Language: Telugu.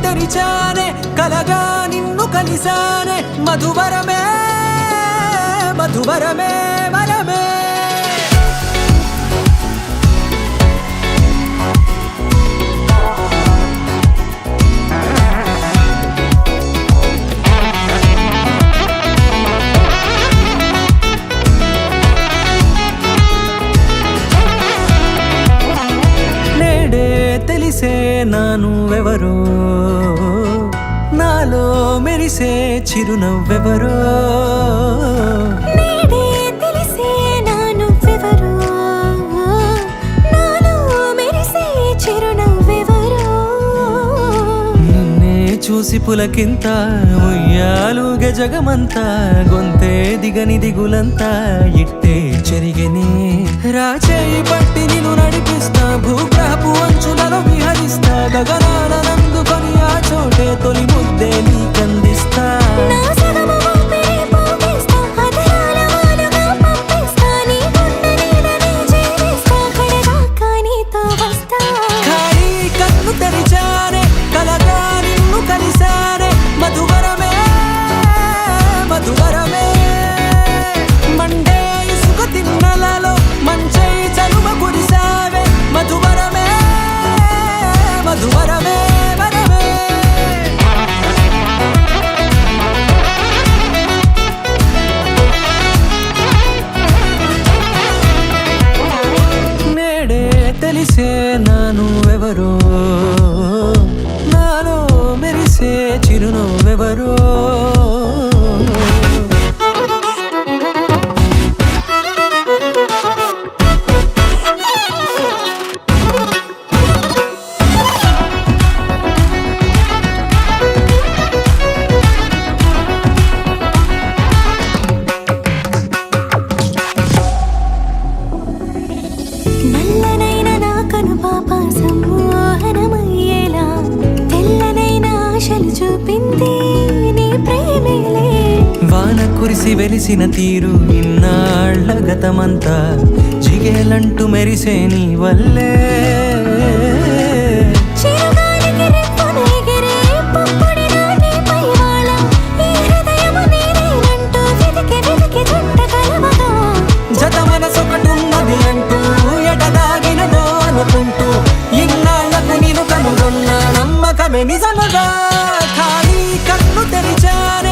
తెరిచానే కలగా నిన్ను కలిసానే మధువరమే మధువరమే వరమే తెలిసే నానువెవరో నాలో మెరిసే చిరునవ్వెవరో నేడే తెలిసే నానువెవరో నాలో మెరిసే చిరునవ్వెవరో నిన్నే చూసి పులకింత ఉయ్యాలుగే జగమంతా గొంతే దిగని దిగులంతా ఇట్టే చెరిగని రాచేయి పట్టి నిన్ను నడిపిస్తా భూగ్రహపు అంచులలో విహరిస్తా గగనాల నందుకొని ఆ చోటే తొలి ముద్దే నీకందిస్తా నా సగము ఊపిరి పోగేస్తా అధరాల వాలుగా పంపిస్తా నీ గుండె నీడనే చేరిస్తా కడదాకా నీతో వస్తా ఖాళీ కన్ను తెరిచానే కలగా నిన్ను కలిసానే మధువరమే మధువరమే మండే ఇసుక తిన్నలలో మంచై చలువ కురిసావే మధువరమే మధువరమే వరమే నేడే తెలిసే నానువెవరో నాలో మెరిసే చిరునవ్వెవరో నల్లనైన నా కనుపాప సమ్మోహనమయ్యేలా తెల్లనైన ఆశలు చూపింది నీ ప్రేమేలే వాన కురిసి వెలిసిన తీరు ఇన్నాళ్ల గతమంతా జిగేలంటూ మెరిసే నీ వల్లే చిరుగాలికి రెప్పను ఎగిరే పుప్పొడిగా నీపై వాళ ఈ హృదయము నీదేనంటూ వెతికి వెతికి చుట్ట కలవగా జత మనసొకటున్నది అంటూ ఎటదాగినదో అనుకుంటూ ఇన్నాళ్లకు నేను కనుగొన్న నమ్మకమే నిజముగా ఖాళీ కన్ను తెరిచానే